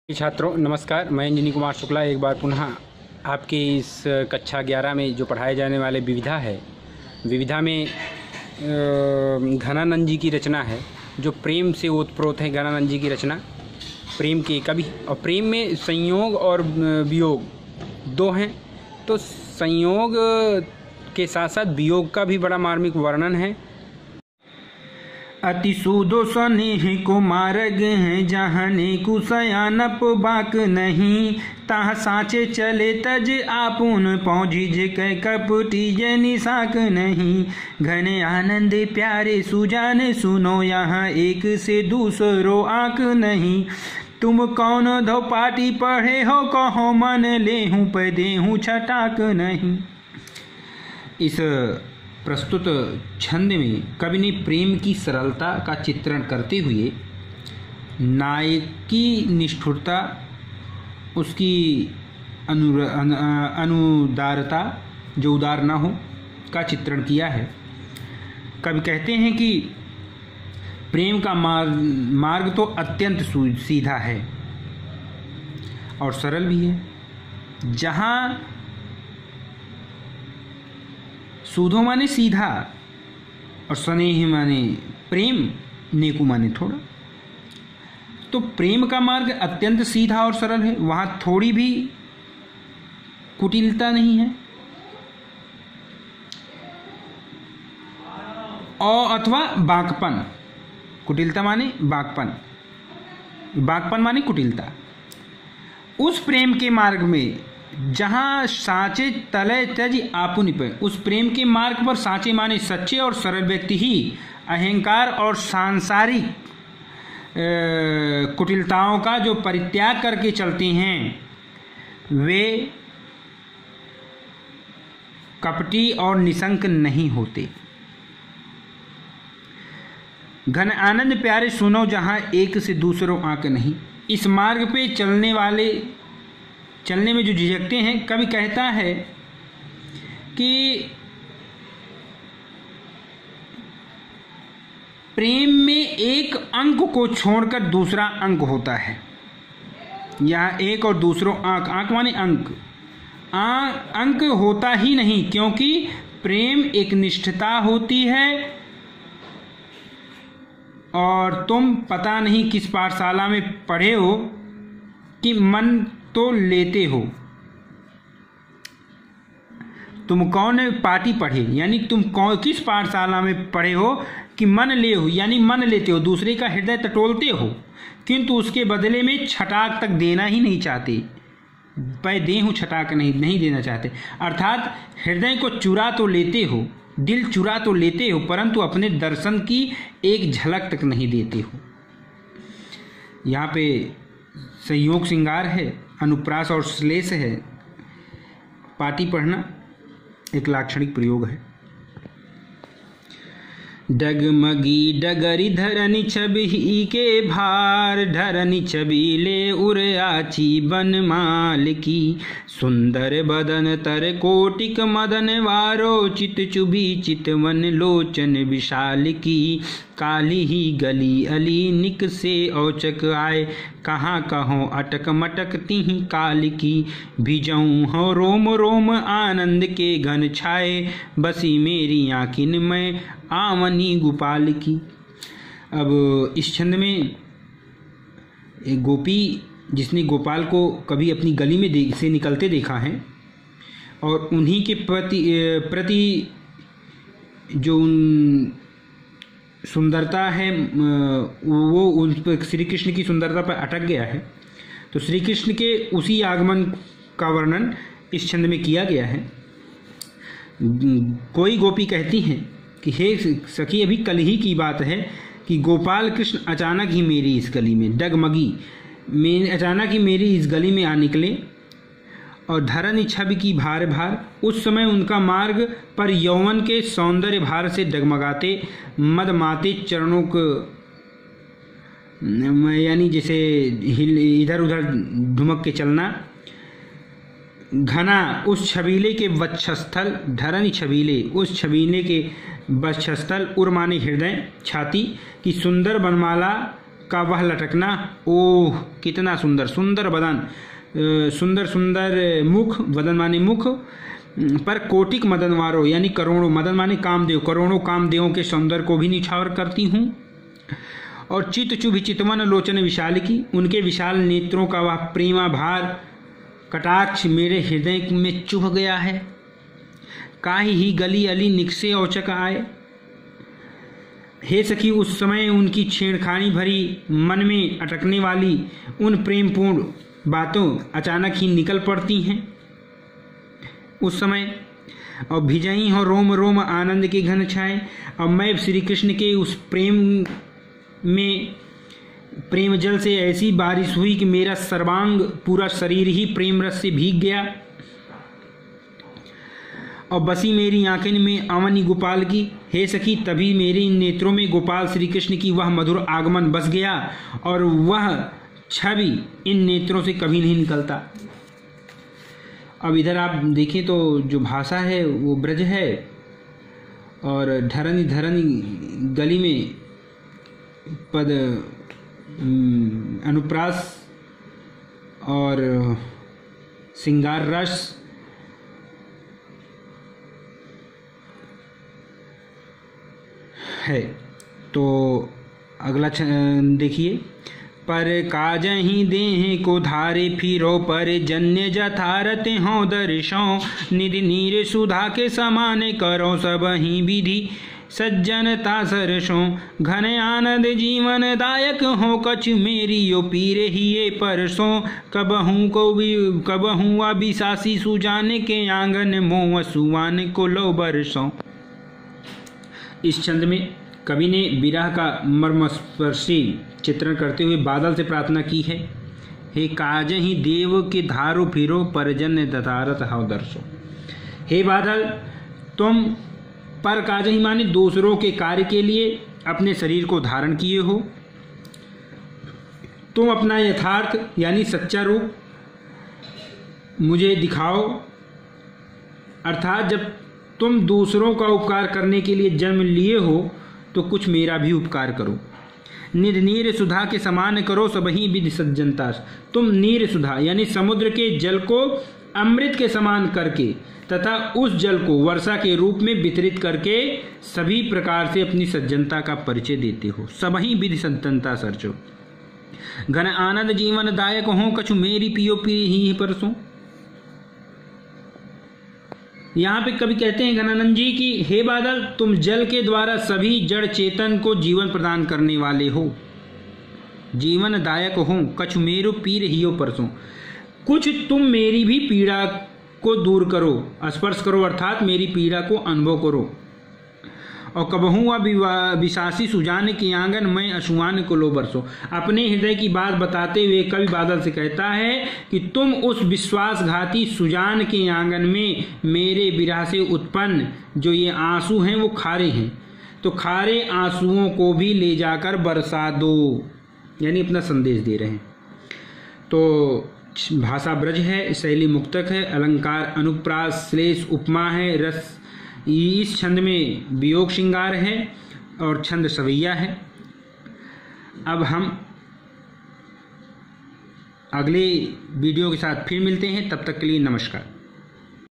छात्रों नमस्कार, मैं इंजीनियर कुमार शुक्ला एक बार पुनः आपके इस कक्षा 11 में जो पढ़ाए जाने वाले विविधा है, विविधा में घनानंद जी की रचना है जो प्रेम से ओतप्रोत है। घनानंद जी की रचना प्रेम के कवि, और प्रेम में संयोग और वियोग दो हैं, तो संयोग के साथ साथ वियोग का भी बड़ा मार्मिक वर्णन है। अति सूदो स्नेह को मार्ग है, जहाँ ने कुसयानप बाक नहीं, ताह साचे चले तज आपुन पहुँच कपटी जनि साक नहीं। घने आनंद प्यारे सुजान सुनो, यहाँ एक से दूसरो आँक नहीं। तुम कौन धो पाटी पढ़े हो, कहो मन ले हूँ पदे हूँ छटाक नहीं। इस प्रस्तुत छंद में कवि ने प्रेम की सरलता का चित्रण करते हुए नायक की निष्ठुरता, उसकी अनुदारता जो उदार न हो का चित्रण किया है। कवि कहते हैं कि प्रेम का मार्ग तो अत्यंत सीधा है और सरल भी है। जहाँ सूधो माने सीधा और स्नेह माने प्रेम, नेकू माने थोड़ा, तो प्रेम का मार्ग अत्यंत सीधा और सरल है। वहाँ थोड़ी भी कुटिलता नहीं है और अथवा बाकपन। कुटिलता माने बाकपन, बाकपन माने कुटिलता। उस प्रेम के मार्ग में जहाँ साँचे तलय तज आपुन पे, उस प्रेम के मार्ग पर साँचे माने सच्चे और सरल व्यक्ति ही अहंकार और सांसारिक कुटिलताओं का जो परित्याग करके चलते हैं, वे कपटी और निशंक नहीं होते। घन आनंद प्यारे सुनो, जहाँ एक से दूसरों आंक नहीं। इस मार्ग पे चलने में जो झिझकते हैं, कवि कहता है कि प्रेम में एक अंक को छोड़कर दूसरा अंक होता है। यहाँ एक और दूसरों आंक, आंक माने अंक, अंक होता ही नहीं, क्योंकि प्रेम एक निष्ठता होती है और तुम पता नहीं किस पाठशाला में पढ़े हो कि मन तो लेते हो। तुम कौन पार्टी पढ़े, यानी तुम किस पाठशाला में पढ़े हो कि मन ले हो, यानी मन लेते हो, दूसरे का हृदय टटोलते हो, किंतु उसके बदले में छटाक तक देना ही नहीं चाहते। पै दे हूँ छटाक नहीं देना चाहते, अर्थात हृदय को चुरा तो लेते हो, दिल चुरा तो लेते हो, परंतु अपने दर्शन की एक झलक तक नहीं देते हो। यहाँ पे संयोग श्रृंगार है, अनुप्रास और श्लेष है। पाटी पढ़ना एक लाक्षणिक प्रयोग है। डगमगी डगरी धरनी छबी के भार, धरनी छबीले उर आची बन माल की। सुंदर बदन तर कोटिक मदन वारो, चित चुभी चितवन लोचन विशाल की। काली ही गली अली निक से औचक आए, कहाँ कहो अटक मटक तिहि काल की। भिजऊँ हो रोम रोम आनंद के घन छाए, बसी मेरी आँखिन में आमनी गोपाल की। अब इस छंद में एक गोपी जिसने गोपाल को कभी अपनी गली में से निकलते देखा है और उन्हीं के प्रति जो सुंदरता है वो उन पर श्री कृष्ण की सुंदरता पर अटक गया है, तो श्री कृष्ण के उसी आगमन का वर्णन इस छंद में किया गया है। कोई गोपी कहती हैं कि हे सखी, अभी कल ही की बात है कि गोपाल कृष्ण अचानक ही मेरी इस गली में डगमगी, अचानक ही मेरी इस गली में आ निकले और धरनी छवि की भार भार। उस समय उनका मार्ग पर यौवन के सौंदर्य भार से डगमगाते मदमाते चरणों को, यानी जैसे इधर उधर धुमक के चलना। घना उस छबीले के वक्षस्थल, धरनी छबीले उस छबीले के वक्षस्थल, उर माने हृदय, छाती की सुंदर बनमाला का वह लटकना, ओह कितना सुंदर, सुंदर बदन, सुंदर सुंदर मुख, वदन माने मुख, पर कोटिक मदनवारों यानी करोड़ों, मदन माने कामदेव, करोड़ों कामदेवों के सौंदर्य को भी निछावर करती हूँ। और चित चुभि चितवन लोचन विशाल की, उनके विशाल नेत्रों का वह प्रेमा भार कटाक्ष मेरे हृदय में चुभ गया है। काहे ही गली अली निकसे औचक आए, हे सखी उस समय उनकी छेड़खानी भरी मन में अटकने वाली उन प्रेमपूर्ण बातों अचानक ही निकल पड़ती हैं उस समय, और भिजई हो रोम रोम आनंद के घन छाए। और मैं श्री कृष्ण के उस प्रेम में प्रेम जल से ऐसी बारिश हुई कि मेरा सर्वांग पूरा शरीर ही प्रेम रस से भीग गया। और बसी मेरी आंखें में अवनी गोपाल की, हे सखी तभी मेरे इन नेत्रों में गोपाल श्री कृष्ण की वह मधुर आगमन बस गया, और वह छवि इन नेत्रों से कभी नहीं निकलता। अब इधर आप देखें तो जो भाषा है वो ब्रज है, और धरनी धरनी गली में पद अनुप्रास और श्रृंगार रस, है। तो अगला देखिए, पर काजहि देह को धारे फिरो पर जन्य जथारत हों दर्शों, निधि नीर सुधा के समान करो सब ही विधि सज्जनता सरसों, घन आनंद जीवन दायक हो कछ मेरी यो पीर ही ये परसों, कबहूँ अबिसासी सुजाने के आंगन मोह सुवान को लो बरसों। इस छंद में कवि ने विरह का मर्मस्पर्शी चित्रण करते हुए बादल से प्रार्थना की है, हे काजहि देव के धारो फिरो परजन दतारत हव दर्शो। हे बादल, तुम पर काजहि माने दूसरों के कार्य के लिए अपने शरीर को धारण किए हो, तुम अपना यथार्थ यानी सच्चा रूप मुझे दिखाओ, अर्थात जब तुम दूसरों का उपकार करने के लिए जन्म लिए हो तो कुछ मेरा भी उपकार करो। निध नीर सुधा के समान करो सबही विधि सज्जनता, तुम नीर सुधा यानी समुद्र के जल को अमृत के समान करके तथा उस जल को वर्षा के रूप में वितरित करके सभी प्रकार से अपनी सज्जनता का परिचय देते हो। सबही विधि सज्जनता सरचो, घन आनंद जीवन दायक हो कछु मेरी पियो पी ही परसों। यहाँ पे कवि कहते हैं घनानंद जी की, हे बादल, तुम जल के द्वारा सभी जड़ चेतन को जीवन प्रदान करने वाले हो, जीवन दायक हो कछु मेरो पीर हियो परसों, कुछ तुम मेरी भी पीड़ा को दूर करो, स्पर्श करो, अर्थात मेरी पीड़ा को अनुभव करो। और कबहूँ विशासी सुजान के आंगन में अशुआन को लो बरसो। अपने हृदय की बात बताते हुए कवि बादल से कहता है कि तुम उस विश्वासघाती सुजान के आंगन में मेरे विरह से उत्पन्न जो ये आंसू हैं वो खारे हैं, तो खारे आंसुओं को भी ले जाकर बरसा दो, यानी अपना संदेश दे रहे हैं। तो भाषा ब्रज है, शैली मुक्तक है, अलंकार अनुप्रास श्लेष उपमा है, रस इस छंद में वियोग श्रृंगार है और छंद सवैया है। अब हम अगले वीडियो के साथ फिर मिलते हैं, तब तक के लिए नमस्कार।